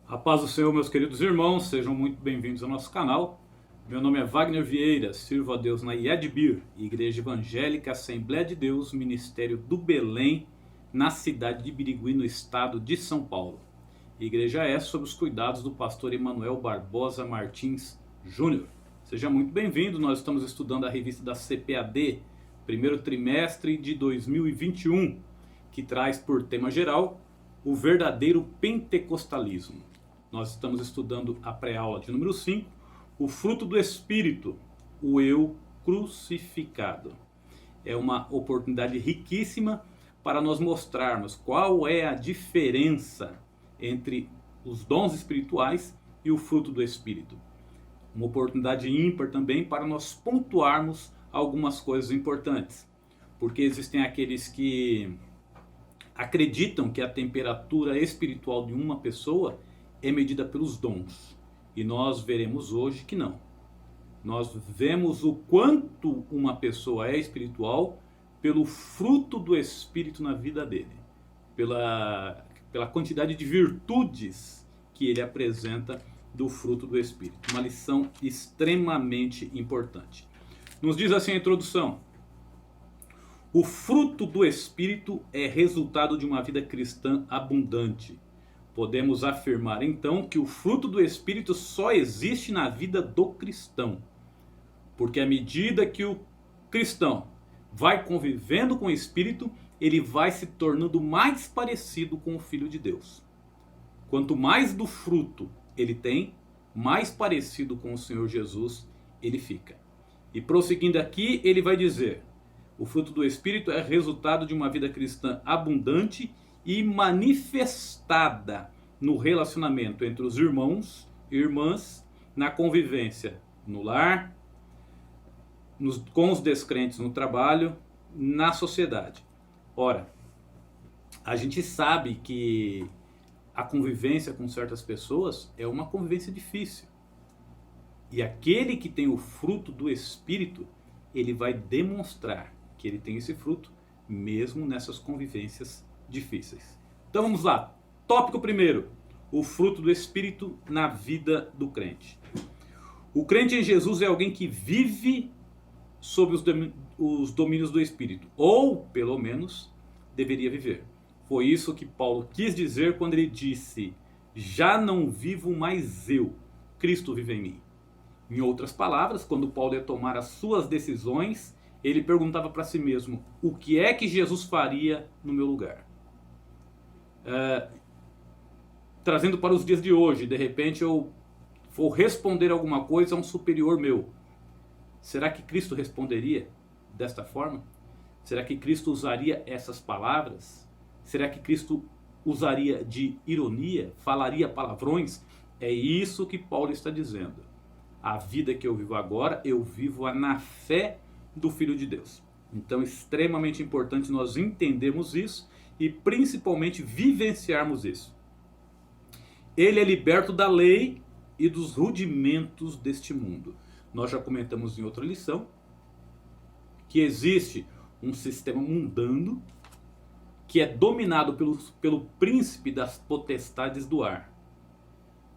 A paz do Senhor, meus queridos irmãos, sejam muito bem-vindos ao nosso canal. Meu nome é Wagner Vieira, sirvo a Deus na IEDBIR, Igreja Evangélica Assembleia de Deus, Ministério do Belém, na cidade de Birigui, no estado de São Paulo. A igreja é sob os cuidados do pastor Emanuel Barbosa Martins Júnior. Seja muito bem-vindo, nós estamos estudando a revista da CPAD, primeiro trimestre de 2021, que traz por tema geral o verdadeiro pentecostalismo. Nós estamos estudando a pré-aula de número 5, o fruto do Espírito, o eu crucificado. É uma oportunidade riquíssima para nós mostrarmos qual é a diferença entre os dons espirituais e o fruto do Espírito. Uma oportunidade ímpar também para nós pontuarmos algumas coisas importantes. Porque existem aqueles que acreditam que a temperatura espiritual de uma pessoa é medida pelos dons. E nós veremos hoje que não. Nós vemos o quanto uma pessoa é espiritual pelo fruto do Espírito na vida dele. Pela quantidade de virtudes que ele apresenta do fruto do Espírito. Uma lição extremamente importante. Nos diz assim a introdução: o fruto do Espírito é resultado de uma vida cristã abundante. Podemos afirmar então que o fruto do Espírito só existe na vida do cristão. Porque à medida que o cristão vai convivendo com o Espírito, ele vai se tornando mais parecido com o Filho de Deus. Quanto mais do fruto ele tem, mais parecido com o Senhor Jesus ele fica. E prosseguindo aqui, ele vai dizer: o fruto do Espírito é resultado de uma vida cristã abundante e manifestada no relacionamento entre os irmãos e irmãs, na convivência no lar, com os descrentes no trabalho, na sociedade. Ora, a gente sabe que a convivência com certas pessoas é uma convivência difícil. E aquele que tem o fruto do Espírito, ele vai demonstrar que ele tem esse fruto, mesmo nessas convivências difíceis. Então vamos lá. Tópico primeiro: o fruto do Espírito na vida do crente. O crente em Jesus é alguém que vive sob os domínios do Espírito, ou pelo menos deveria viver. Foi isso que Paulo quis dizer quando ele disse: já não vivo mais eu, Cristo vive em mim. Em outras palavras, quando Paulo ia tomar as suas decisões, ele perguntava para si mesmo: o que é que Jesus faria no meu lugar? Trazendo para os dias de hoje, de repente eu vou responder alguma coisa a um superior meu. Será que Cristo responderia desta forma? Será que Cristo usaria essas palavras? Será que Cristo usaria de ironia? Falaria palavrões? É isso que Paulo está dizendo. A vida que eu vivo agora, eu vivo na fé do Filho de Deus. Então é extremamente importante nós entendermos isso e principalmente vivenciarmos isso. Ele é liberto da lei e dos rudimentos deste mundo. Nós já comentamos em outra lição que existe um sistema mundano que é dominado pelo príncipe das potestades do ar.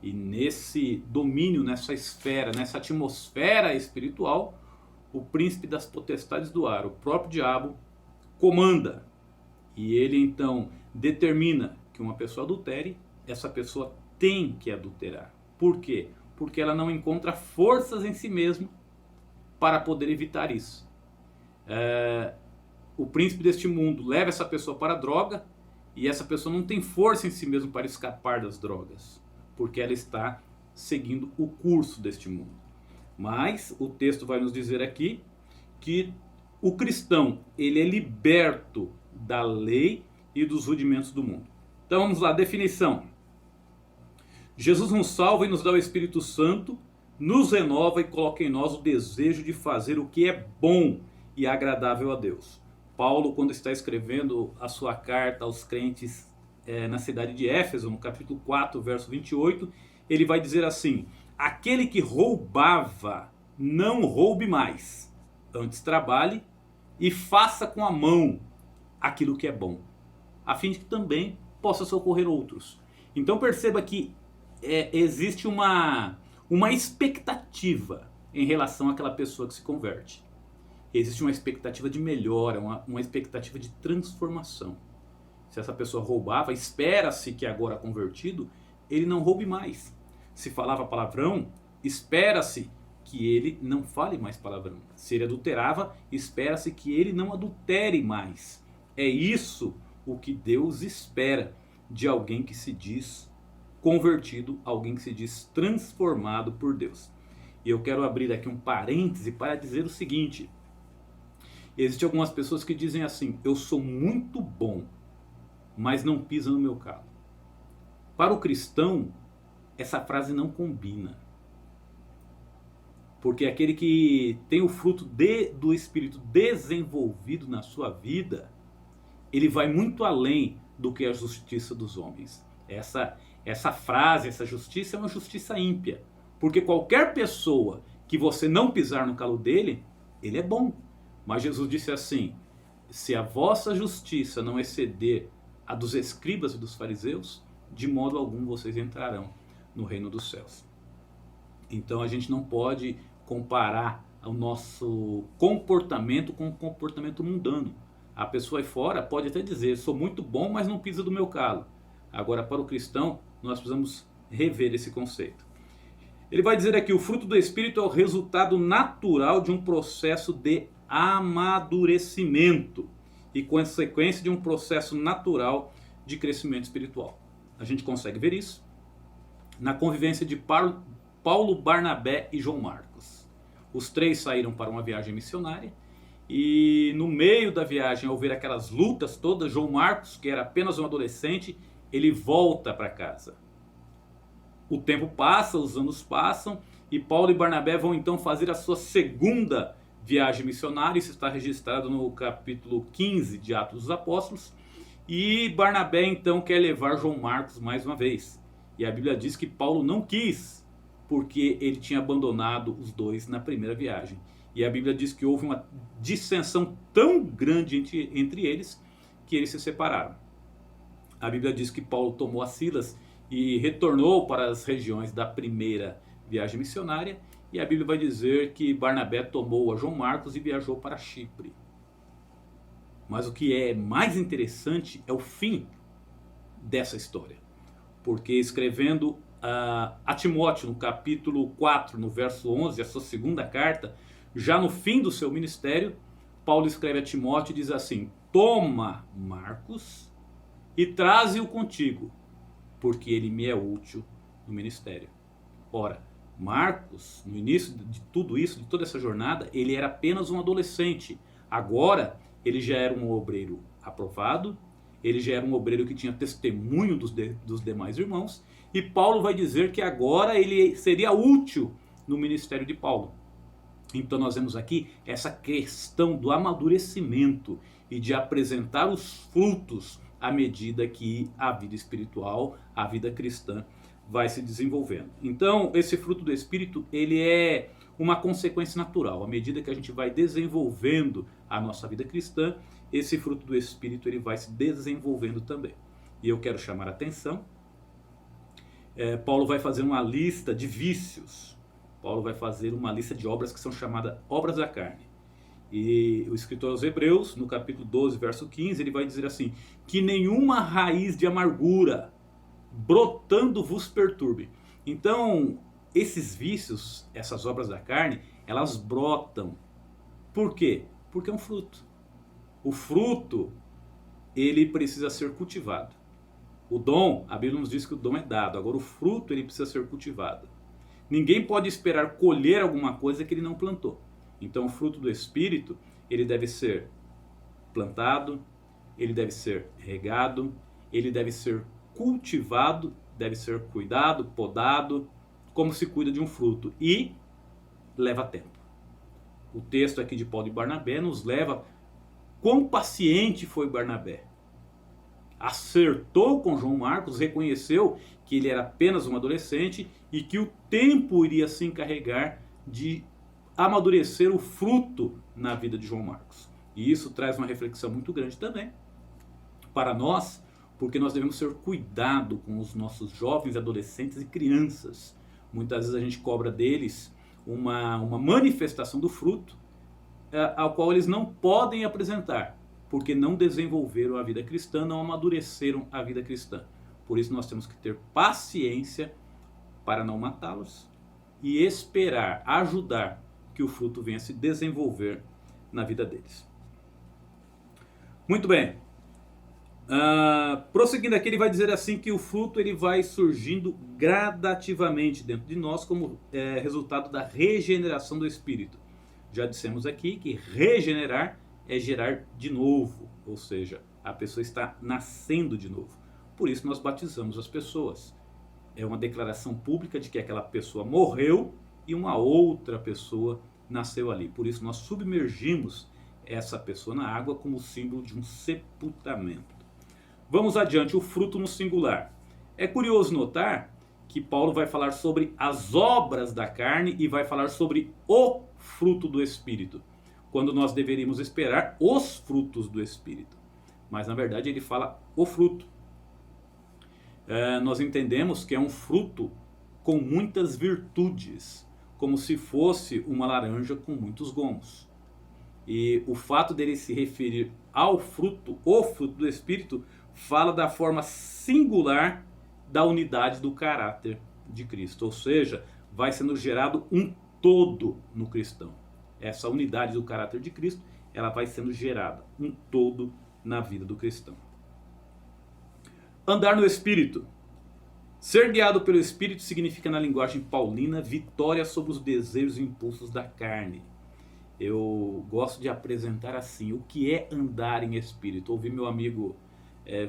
E nesse domínio, nessa esfera, nessa atmosfera espiritual, o príncipe das potestades do ar, o próprio diabo, comanda. E ele então determina que uma pessoa adultere, essa pessoa tem que adulterar. Por quê? Porque ela não encontra forças em si mesma para poder evitar isso. O príncipe deste mundo leva essa pessoa para a droga e essa pessoa não tem força em si mesma para escapar das drogas, porque ela está seguindo o curso deste mundo. Mas o texto vai nos dizer aqui que o cristão, ele é liberto da lei e dos rudimentos do mundo. Então vamos lá, definição. Jesus nos salva e nos dá o Espírito Santo, nos renova e coloca em nós o desejo de fazer o que é bom e agradável a Deus. Paulo, quando está escrevendo a sua carta aos crentes na cidade de Éfeso, no capítulo 4, verso 28, ele vai dizer assim: aquele que roubava, não roube mais, antes trabalhe e faça com a mão aquilo que é bom, a fim de que também possa socorrer outros. Então perceba que existe uma expectativa em relação àquela pessoa que se converte. Existe uma expectativa de melhora, uma expectativa de transformação. Se essa pessoa roubava, espera-se que agora convertido, ele não roube mais. Se falava palavrão, espera-se que ele não fale mais palavrão. Se ele adulterava, espera-se que ele não adultere mais. É isso o que Deus espera de alguém que se diz convertido, alguém que se diz transformado por Deus. E eu quero abrir aqui um parêntese para dizer o seguinte: existem algumas pessoas que dizem assim: eu sou muito bom, mas não pisa no meu calo. Para o cristão, essa frase não combina. Porque aquele que tem o fruto do Espírito desenvolvido na sua vida, ele vai muito além do que a justiça dos homens. Essa frase, essa justiça é uma justiça ímpia. Porque qualquer pessoa que você não pisar no calo dele, ele é bom. Mas Jesus disse assim: se a vossa justiça não exceder a dos escribas e dos fariseus, de modo algum vocês entrarão no reino dos céus. Então a gente não pode comparar o nosso comportamento com o comportamento mundano. A pessoa aí fora pode até dizer: sou muito bom, mas não pisa do meu calo. Agora, para o cristão, nós precisamos rever esse conceito. Ele vai dizer aqui: o fruto do Espírito é o resultado natural de um processo de amadurecimento e consequência de um processo natural de crescimento espiritual. A gente consegue ver isso na convivência de Paulo, Barnabé e João Marcos. Os três saíram para uma viagem missionária e no meio da viagem, ao ver aquelas lutas todas, João Marcos, que era apenas um adolescente, ele volta para casa. O tempo passa, os anos passam e Paulo e Barnabé vão então fazer a sua segunda viagem missionária. Isso está registrado no capítulo 15 de Atos dos Apóstolos. E Barnabé então quer levar João Marcos mais uma vez. E a Bíblia diz que Paulo não quis, porque ele tinha abandonado os dois na primeira viagem. E a Bíblia diz que houve uma dissensão tão grande entre eles que eles se separaram. A Bíblia diz que Paulo tomou a Silas e retornou para as regiões da primeira viagem missionária. E a Bíblia vai dizer que Barnabé tomou a João Marcos e viajou para Chipre. Mas o que é mais interessante é o fim dessa história. Porque escrevendo a Timóteo, no capítulo 4, no verso 11, a sua segunda carta, já no fim do seu ministério, Paulo escreve a Timóteo e diz assim: toma Marcos e traze-o contigo, porque ele me é útil no ministério. Ora, Marcos, no início de tudo isso, de toda essa jornada, ele era apenas um adolescente. Agora, ele já era um obreiro aprovado, ele já era um obreiro que tinha testemunho dos demais irmãos, e Paulo vai dizer que agora ele seria útil no ministério de Paulo. Então nós vemos aqui essa questão do amadurecimento e de apresentar os frutos à medida que a vida espiritual, a vida cristã vai se desenvolvendo. Então esse fruto do Espírito, ele é uma consequência natural. À medida que a gente vai desenvolvendo a nossa vida cristã, esse fruto do Espírito ele vai se desenvolvendo também. E eu quero chamar a atenção. Paulo vai fazer uma lista de vícios. Paulo vai fazer uma lista de obras que são chamadas obras da carne. E o escritor aos Hebreus, no capítulo 12, verso 15, ele vai dizer assim: que nenhuma raiz de amargura brotando vos perturbe. Então, esses vícios, essas obras da carne, elas brotam. Por quê? Porque é um fruto. O fruto, ele precisa ser cultivado. O dom, a Bíblia nos diz que o dom é dado. Agora o fruto, ele precisa ser cultivado. Ninguém pode esperar colher alguma coisa que ele não plantou. Então o fruto do Espírito, ele deve ser plantado, ele deve ser regado, ele deve ser cultivado, deve ser cuidado, podado, como se cuida de um fruto. E leva tempo. O texto aqui de Paulo e Barnabé nos leva quão paciente foi Barnabé. Acertou com João Marcos, reconheceu que ele era apenas um adolescente e que o tempo iria se encarregar de amadurecer o fruto na vida de João Marcos. E isso traz uma reflexão muito grande também para nós, porque nós devemos ter cuidado com os nossos jovens, adolescentes e crianças. Muitas vezes a gente cobra deles uma manifestação do fruto, ao qual eles não podem apresentar, porque não desenvolveram a vida cristã, não amadureceram a vida cristã. Por isso nós temos que ter paciência para não matá-los e esperar, ajudar que o fruto venha se desenvolver na vida deles. Muito bem. Prosseguindo aqui, ele vai dizer assim que o fruto ele vai surgindo gradativamente dentro de nós como resultado da regeneração do Espírito. Já dissemos aqui que regenerar é gerar de novo, ou seja, a pessoa está nascendo de novo. Por isso nós batizamos as pessoas. É uma declaração pública de que aquela pessoa morreu e uma outra pessoa nasceu ali. Por isso nós submergimos essa pessoa na água como símbolo de um sepultamento. Vamos adiante, o fruto no singular. É curioso notar que Paulo vai falar sobre as obras da carne e vai falar sobre o fruto do Espírito, quando nós deveríamos esperar os frutos do Espírito. Mas na verdade ele fala o fruto. Nós entendemos que é um fruto com muitas virtudes, como se fosse uma laranja com muitos gomos. E o fato dele se referir ao fruto, o fruto do Espírito, fala da forma singular da unidade do caráter de Cristo. Ou seja, vai sendo gerado um todo no cristão. Essa unidade do caráter de Cristo, ela vai sendo gerada, um todo na vida do cristão. Andar no Espírito. Ser guiado pelo Espírito significa, na linguagem paulina, vitória sobre os desejos e impulsos da carne. Eu gosto de apresentar assim, o que é andar em Espírito. Ouvi meu amigo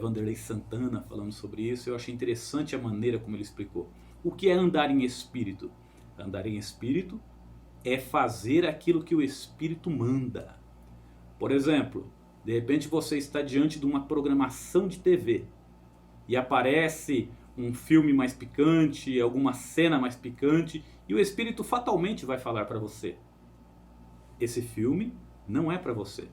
Vanderlei Santana falando sobre isso, eu achei interessante a maneira como ele explicou. O que é andar em Espírito? Andar em Espírito é fazer aquilo que o Espírito manda. Por exemplo, de repente você está diante de uma programação de TV e aparece um filme mais picante, alguma cena mais picante, e o Espírito fatalmente vai falar para você: esse filme não é para você.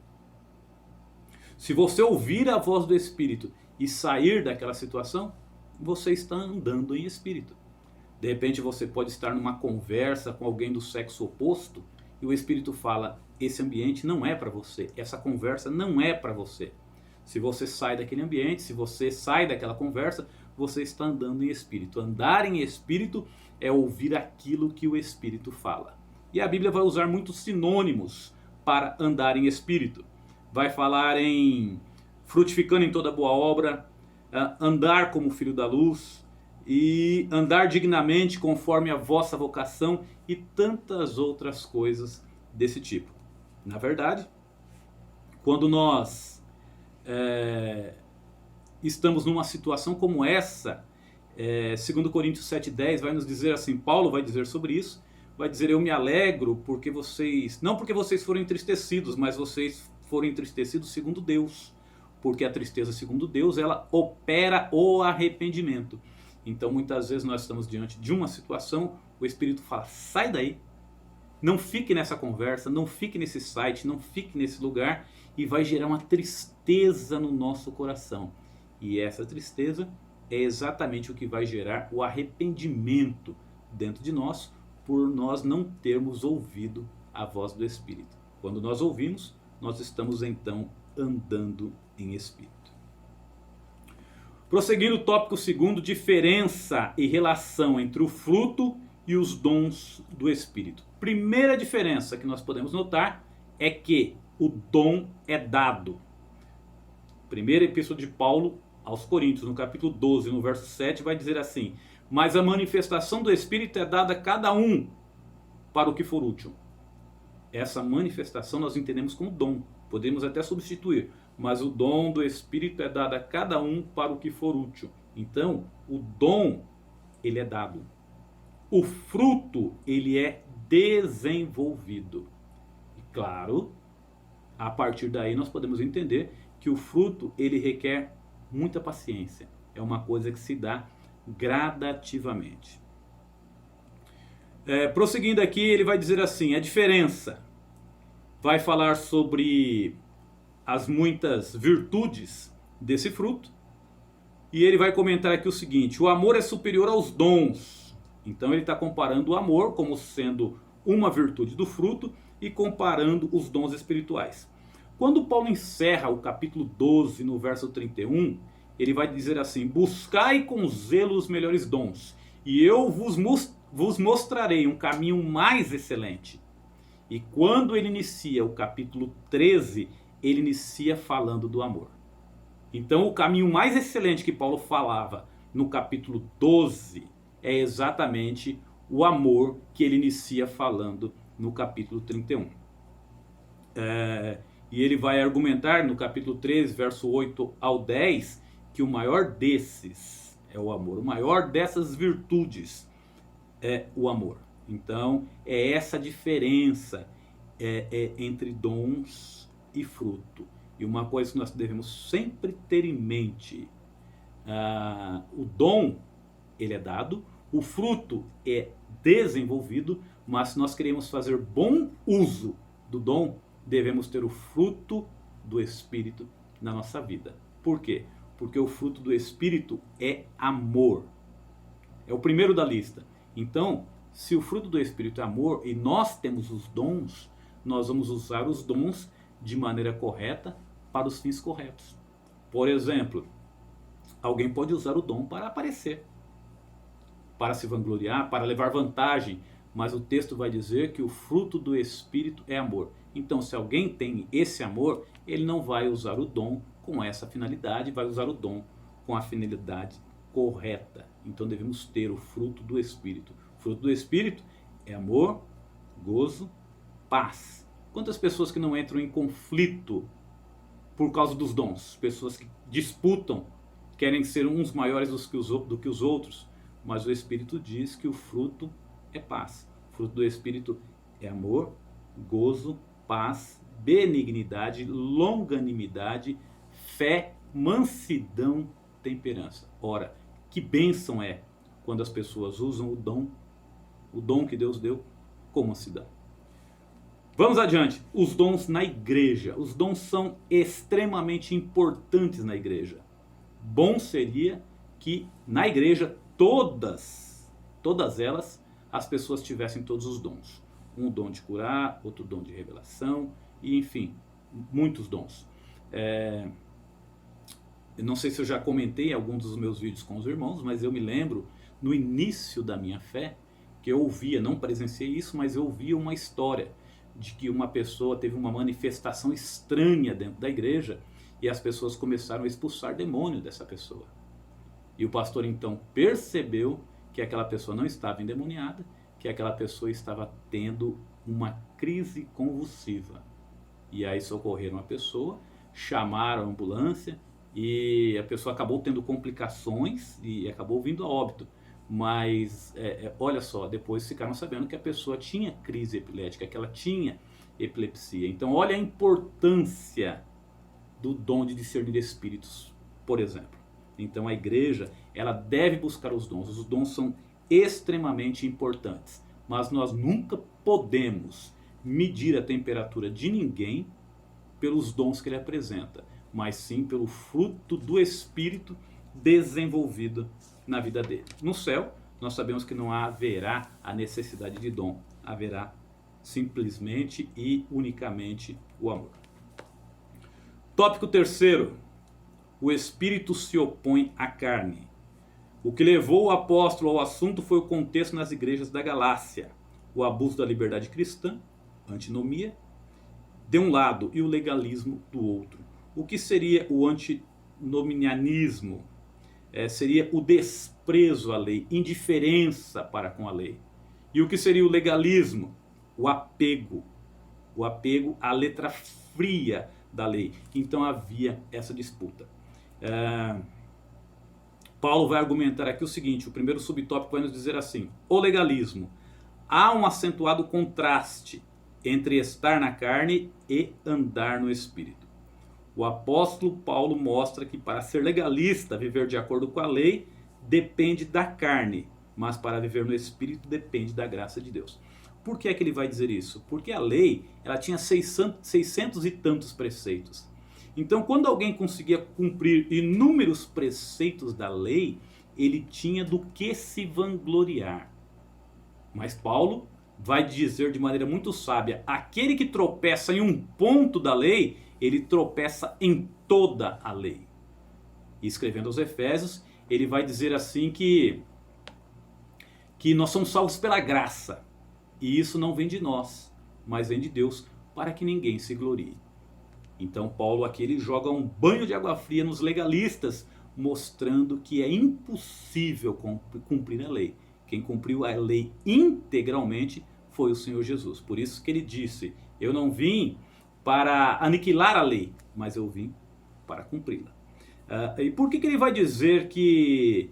Se você ouvir a voz do Espírito e sair daquela situação, você está andando em Espírito. De repente você pode estar numa conversa com alguém do sexo oposto e o Espírito fala: esse ambiente não é para você, essa conversa não é para você. Se você sai daquele ambiente, se você sai daquela conversa, você está andando em Espírito. Andar em Espírito é ouvir aquilo que o Espírito fala. E a Bíblia vai usar muitos sinônimos para andar em Espírito. Vai falar em frutificando em toda boa obra, andar como filho da luz, e andar dignamente conforme a vossa vocação e tantas outras coisas desse tipo. Na verdade, quando nós estamos numa situação como essa, 2 Coríntios 7,10 vai nos dizer assim, Paulo vai dizer sobre isso, vai dizer: eu me alegro porque vocês, não porque vocês foram entristecidos, mas vocês foram entristecidos segundo Deus, porque a tristeza segundo Deus, ela opera o arrependimento. Então muitas vezes nós estamos diante de uma situação, o Espírito fala: sai daí, não fique nessa conversa, não fique nesse site, não fique nesse lugar, e vai gerar uma tristeza no nosso coração. E essa tristeza é exatamente o que vai gerar o arrependimento dentro de nós, por nós não termos ouvido a voz do Espírito. Quando nós ouvimos, nós estamos então andando em Espírito. Prosseguindo o tópico 2, diferença e relação entre o fruto e os dons do Espírito. Primeira diferença que nós podemos notar é que o dom é dado. Primeira epístola de Paulo aos Coríntios, no capítulo 12, no verso 7, vai dizer assim: mas a manifestação do Espírito é dada a cada um para o que for útil. Essa manifestação nós entendemos como dom. Podemos até substituir, mas o dom do Espírito é dado a cada um para o que for útil. Então, o dom, ele é dado. O fruto, ele é desenvolvido. E claro, a partir daí nós podemos entender que o fruto, ele requer muita paciência. É uma coisa que se dá gradativamente. Prosseguindo aqui, ele vai dizer assim, a diferença. Vai falar sobre as muitas virtudes desse fruto. E ele vai comentar aqui o seguinte: o amor é superior aos dons. Então ele está comparando o amor como sendo uma virtude do fruto e comparando os dons espirituais. Quando Paulo encerra o capítulo 12, no verso 31, ele vai dizer assim: buscai com zelo os melhores dons, e eu vos mostrarei um caminho mais excelente. E quando ele inicia o capítulo 13, ele inicia falando do amor. Então o caminho mais excelente que Paulo falava no capítulo 12 é exatamente o amor que ele inicia falando no capítulo 31. E ele vai argumentar no capítulo 13, verso 8 ao 10, que o maior desses é o amor. O maior dessas virtudes é o amor. Então é essa diferença entre dons e fruto. E uma coisa que nós devemos sempre ter em mente: o dom, ele é dado, o fruto é desenvolvido, mas se nós queremos fazer bom uso do dom, devemos ter o fruto do Espírito na nossa vida. Por quê? Porque o fruto do Espírito é amor. É o primeiro da lista. Então, se o fruto do Espírito é amor e nós temos os dons, nós vamos usar os dons de maneira correta para os fins corretos. Por exemplo, alguém pode usar o dom para aparecer, para se vangloriar, para levar vantagem, mas o texto vai dizer que o fruto do Espírito é amor. Então, se alguém tem esse amor, ele não vai usar o dom com essa finalidade, vai usar o dom com a finalidade correta. Então devemos ter o fruto do Espírito. O fruto do Espírito é amor, gozo, paz. Quantas pessoas que não entram em conflito por causa dos dons? Pessoas que disputam, querem ser uns maiores do que os outros, mas o Espírito diz que o fruto é paz. O fruto do Espírito é amor, gozo, paz, benignidade, longanimidade, fé, mansidão, temperança. Ora, que bênção é quando as pessoas usam o dom que Deus deu, com mansidão. Vamos adiante. Os dons na igreja. Os dons são extremamente importantes na igreja. Bom seria que na igreja todas elas, as pessoas tivessem todos os dons. Um dom de curar, outro dom de revelação, e enfim, muitos dons. Eu não sei se eu já comentei em algum dos meus vídeos com os irmãos, mas eu me lembro, no início da minha fé, que eu ouvia, não presenciei isso, mas eu ouvia uma história de que uma pessoa teve uma manifestação estranha dentro da igreja e as pessoas começaram a expulsar demônio dessa pessoa. E o pastor então percebeu que aquela pessoa não estava endemoniada, que aquela pessoa estava tendo uma crise convulsiva. E aí socorreram a pessoa, chamaram a ambulância e a pessoa acabou tendo complicações e acabou vindo a óbito. Mas olha só, depois ficaram sabendo que a pessoa tinha crise epilética, que ela tinha epilepsia. Então olha a importância do dom de discernir espíritos, por exemplo. Então a igreja, ela deve buscar os dons. Os dons são extremamente importantes. Mas nós nunca podemos medir a temperatura de ninguém pelos dons que ele apresenta, mas sim pelo fruto do Espírito desenvolvido na vida dele. No céu, nós sabemos que não haverá a necessidade de dom. Haverá simplesmente e unicamente o amor. Tópico terceiro. O Espírito se opõe à carne. O que levou o apóstolo ao assunto foi o contexto nas igrejas da Galácia. O abuso da liberdade cristã, antinomia, de um lado, e o legalismo do outro. O que seria o antinomianismo? Seria o desprezo à lei, indiferença para com a lei. E o que seria o legalismo? O apego à letra fria da lei. Então havia essa disputa. Paulo vai argumentar aqui o seguinte: o primeiro subtópico vai nos dizer assim: o legalismo. Há um acentuado contraste entre estar na carne e andar no Espírito. O apóstolo Paulo mostra que para ser legalista, viver de acordo com a lei, depende da carne, mas para viver no Espírito depende da graça de Deus. Por que é que ele vai dizer isso? Porque a lei, ela tinha 600 e tantos preceitos. Então, quando alguém conseguia cumprir inúmeros preceitos da lei, ele tinha do que se vangloriar. Mas Paulo vai dizer de maneira muito sábia: aquele que tropeça em um ponto da lei, ele tropeça em toda a lei. E escrevendo aos Efésios, ele vai dizer assim que nós somos salvos pela graça. E isso não vem de nós, mas vem de Deus, para que ninguém se glorie. Então Paulo aqui ele joga um banho de água fria nos legalistas, mostrando que é impossível cumprir a lei. Quem cumpriu a lei integralmente foi o Senhor Jesus. Por isso que ele disse: eu não vim para aniquilar a lei, mas eu vim para cumpri-la. E por que ele vai dizer que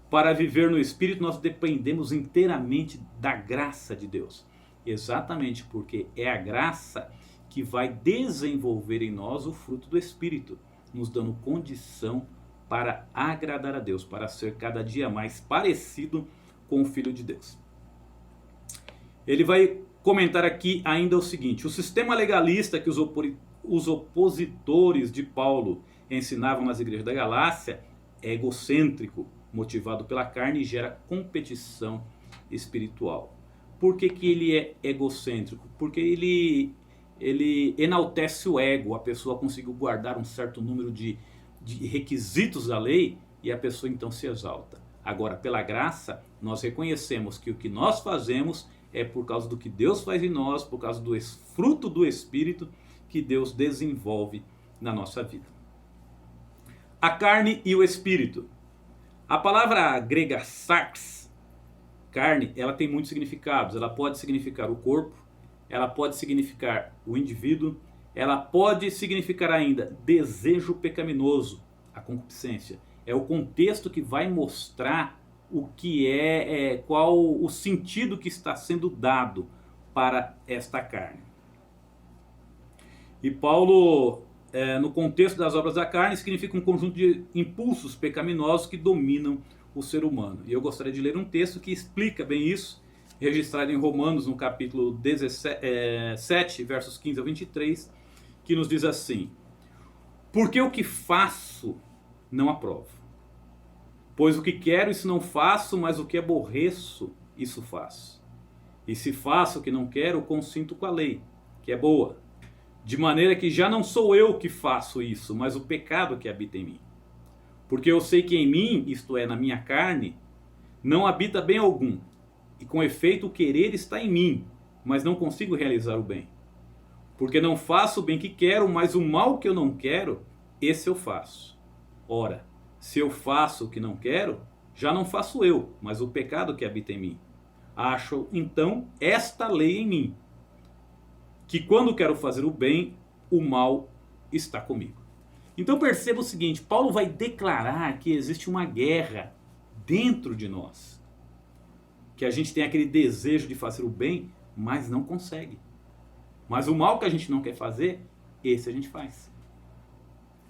para viver no Espírito nós dependemos inteiramente da graça de Deus? Exatamente porque é a graça que vai desenvolver em nós o fruto do Espírito, nos dando condição para agradar a Deus, para ser cada dia mais parecido com o Filho de Deus. Ele vai comentar aqui ainda o seguinte: o sistema legalista que os opositores de Paulo ensinavam nas igrejas da Galácia é egocêntrico, motivado pela carne e gera competição espiritual. Por que ele é egocêntrico? Porque ele enaltece o ego. A pessoa conseguiu guardar um certo número de requisitos da lei e a pessoa então se exalta. Agora, pela graça, nós reconhecemos que o que nós fazemos é por causa do que Deus faz em nós, por causa do fruto do Espírito que Deus desenvolve na nossa vida. A carne e o Espírito. A palavra grega sarx, carne, ela tem muitos significados. Ela pode significar o corpo, ela pode significar o indivíduo, ela pode significar ainda desejo pecaminoso, a concupiscência. É o contexto que vai mostrar o que qual o sentido que está sendo dado para esta carne. E Paulo, no contexto das obras da carne, significa um conjunto de impulsos pecaminosos que dominam o ser humano. E eu gostaria de ler um texto que explica bem isso, registrado em Romanos, no capítulo 7, versos 15 a 23, que nos diz assim: porque o que faço não aprovo, pois o que quero isso não faço, mas o que aborreço isso faço. E se faço o que não quero, consinto com a lei, que é boa, de maneira que já não sou eu que faço isso, mas o pecado que habita em mim. Porque eu sei que em mim, isto é, na minha carne, não habita bem algum, e com efeito o querer está em mim, mas não consigo realizar o bem. Porque não faço o bem que quero, mas o mal que eu não quero, esse eu faço. Ora, se eu faço o que não quero, já não faço eu, mas o pecado que habita em mim. Acho, então, esta lei em mim, que quando quero fazer o bem, o mal está comigo. Então perceba o seguinte: Paulo vai declarar que existe uma guerra dentro de nós. Que a gente tem aquele desejo de fazer o bem, mas não consegue. Mas o mal que a gente não quer fazer, esse a gente faz.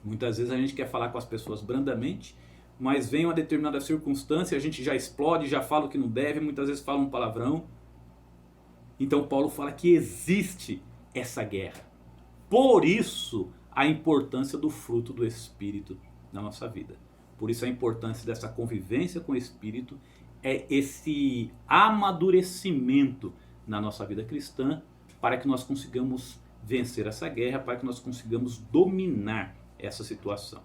Muitas vezes a gente quer falar com as pessoas brandamente, mas vem uma determinada circunstância, a gente já explode, já fala o que não deve, muitas vezes fala um palavrão. Então Paulo fala que existe essa guerra. Por isso a importância do fruto do Espírito na nossa vida. Por isso a importância dessa convivência com o Espírito, é esse amadurecimento na nossa vida cristã, para que nós consigamos vencer essa guerra, para que nós consigamos dominar essa situação.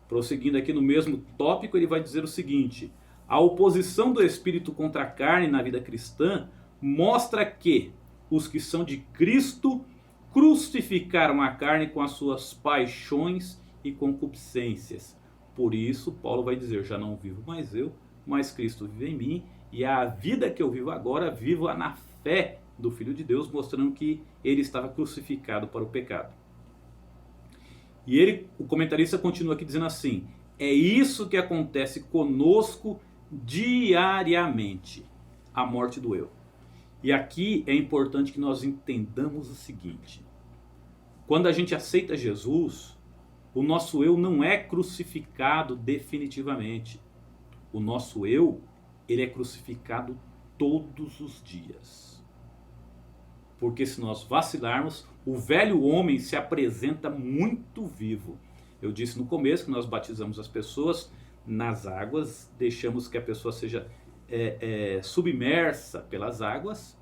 Prosseguindo aqui no mesmo tópico, ele vai dizer o seguinte: a oposição do Espírito contra a carne na vida cristã mostra que os que são de Cristo crucificaram a carne com as suas paixões e concupiscências. Por isso, Paulo vai dizer: já não vivo mais eu, mas Cristo vive em mim, e a vida que eu vivo agora, vivo na fé do Filho de Deus, mostrando que ele estava crucificado para o pecado. E o comentarista continua aqui dizendo assim: é isso que acontece conosco diariamente, a morte do eu. E aqui é importante que nós entendamos o seguinte: quando a gente aceita Jesus, o nosso eu não é crucificado definitivamente. O nosso eu, ele é crucificado todos os dias. porque se nós vacilarmos, o velho homem se apresenta muito vivo. Eu disse no começo que nós batizamos as pessoas nas águas, deixamos que a pessoa seja submersa pelas águas,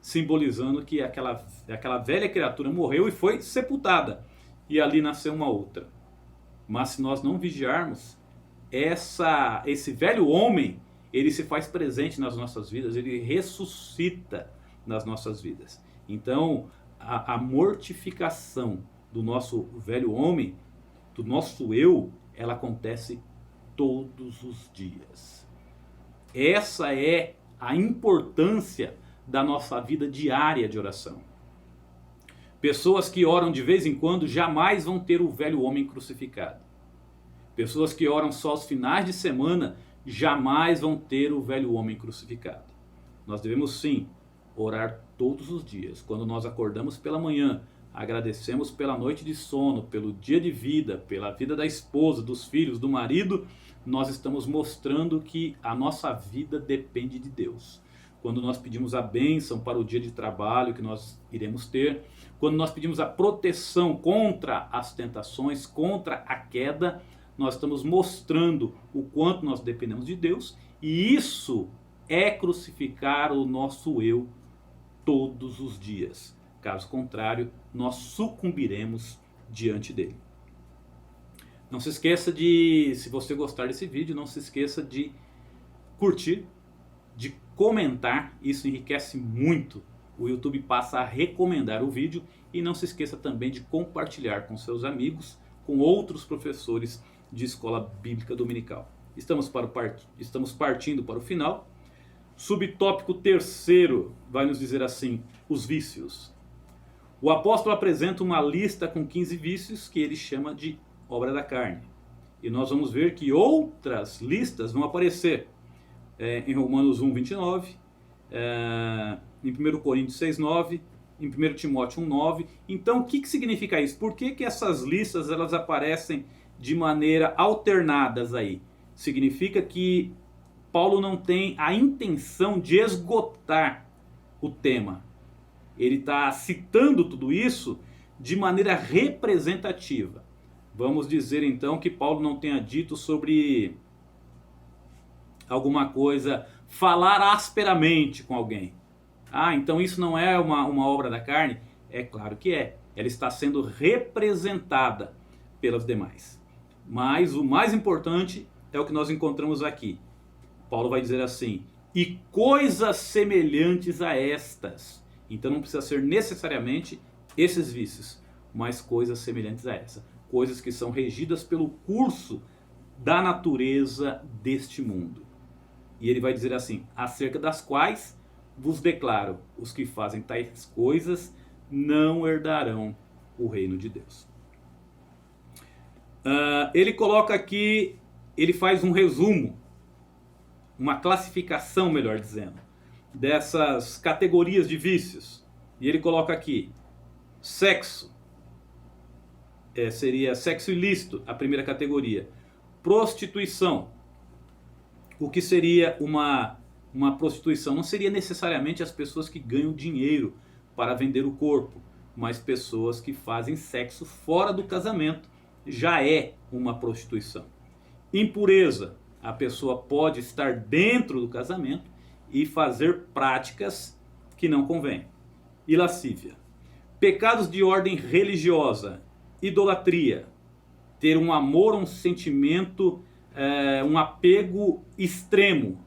simbolizando que aquela velha criatura morreu e foi sepultada, e ali nasceu uma outra. Mas se nós não vigiarmos, esse velho homem, ele se faz presente nas nossas vidas, ele ressuscita nas nossas vidas. Então, a mortificação do nosso velho homem, do nosso eu, ela acontece todos os dias. Essa é a importância da nossa vida diária de oração. Pessoas que oram de vez em quando jamais vão ter o velho homem crucificado. Pessoas que oram só aos finais de semana jamais vão ter o velho homem crucificado. Nós devemos sim orar todos os dias. Quando nós acordamos pela manhã, agradecemos pela noite de sono, pelo dia de vida, pela vida da esposa, dos filhos, do marido, nós estamos mostrando que a nossa vida depende de Deus. Quando nós pedimos a bênção para o dia de trabalho que nós iremos ter, quando nós pedimos a proteção contra as tentações, contra a queda, nós estamos mostrando o quanto nós dependemos de Deus, e isso é crucificar o nosso eu todos os dias. Caso contrário, nós sucumbiremos diante dele. Não se esqueça de, se você gostar desse vídeo, não se esqueça de curtir, de comentar, isso enriquece muito. O YouTube passa a recomendar o vídeo, e não se esqueça também de compartilhar com seus amigos, com outros professores de escola bíblica dominical. Estamos partindo para o final. Subtópico terceiro vai nos dizer assim: os vícios. O apóstolo apresenta uma lista com 15 vícios que ele chama de obra da carne. E nós vamos ver que outras listas vão aparecer em Romanos 1, 29, em 1 Coríntios 6, 9, em 1 Timóteo 1, 9. Então, o que significa isso? Por que essas listas elas aparecem de maneira alternadas aí? Significa que Paulo não tem a intenção de esgotar o tema. Ele está citando tudo isso de maneira representativa. Vamos dizer então que Paulo não tenha dito sobre alguma coisa, falar asperamente com alguém. Ah, então isso não é uma obra da carne? É claro que é. Ela está sendo representada pelas demais. Mas o mais importante é o que nós encontramos aqui. Paulo vai dizer assim: e coisas semelhantes a estas. Então não precisa ser necessariamente esses vícios, mas coisas semelhantes a essa. Coisas que são regidas pelo curso da natureza deste mundo. E ele vai dizer assim: acerca das quais vos declaro, os que fazem tais coisas não herdarão o reino de Deus. Ele coloca aqui, ele faz um resumo, uma classificação, melhor dizendo, dessas categorias de vícios. E ele coloca aqui: sexo, seria sexo ilícito, a primeira categoria. Prostituição. O que seria uma prostituição? Não seria necessariamente as pessoas que ganham dinheiro para vender o corpo, mas pessoas que fazem sexo fora do casamento já é uma prostituição. Impureza. A pessoa pode estar dentro do casamento e fazer práticas que não convêm. E lascívia. Pecados de ordem religiosa. Idolatria. Ter um amor, um sentimento, um apego extremo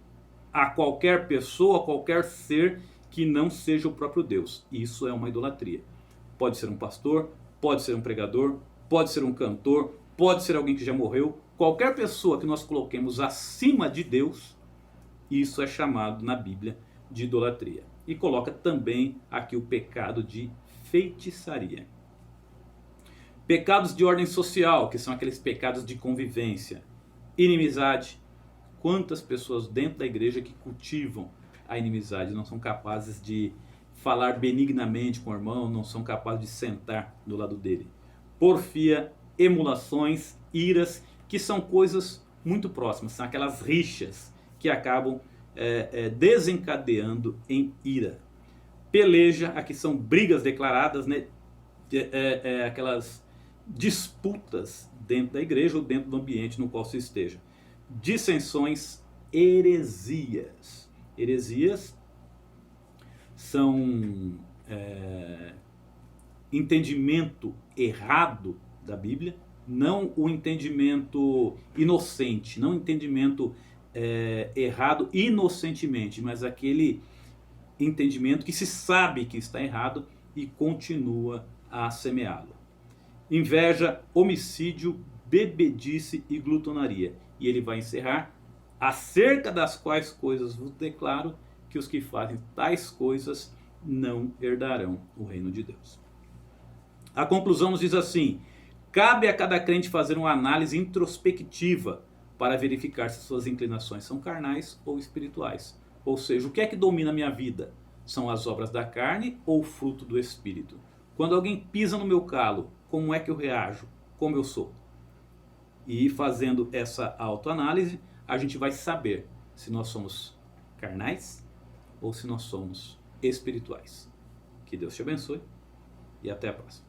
a qualquer pessoa, a qualquer ser que não seja o próprio Deus. Isso é uma idolatria. Pode ser um pastor, pode ser um pregador, pode ser um cantor, pode ser alguém que já morreu. Qualquer pessoa que nós coloquemos acima de Deus, isso é chamado na Bíblia de idolatria. E coloca também aqui o pecado de feitiçaria. Pecados de ordem social, que são aqueles pecados de convivência. Inimizade. Quantas pessoas dentro da igreja que cultivam a inimizade, não são capazes de falar benignamente com o irmão, não são capazes de sentar do lado dele. Porfia, emulações, iras, que são coisas muito próximas, são aquelas rixas que acabam desencadeando em ira. Peleja, aqui são brigas declaradas, né? Aquelas disputas dentro da igreja ou dentro do ambiente no qual se esteja. Dissensões, heresias. Heresias são entendimento errado da Bíblia, não o entendimento inocente, não o entendimento errado inocentemente, mas aquele entendimento que se sabe que está errado e continua a semeá-lo. Inveja, homicídio, bebedice e glutonaria. E ele vai encerrar: acerca das quais coisas vos declaro que os que fazem tais coisas não herdarão o reino de Deus. A conclusão nos diz assim: cabe a cada crente fazer uma análise introspectiva para verificar se suas inclinações são carnais ou espirituais. Ou seja, o que é que domina a minha vida? São as obras da carne ou o fruto do Espírito? Quando alguém pisa no meu calo, como é que eu reajo? Como eu sou? E fazendo essa autoanálise, a gente vai saber se nós somos carnais ou se nós somos espirituais. Que Deus te abençoe e até a próxima.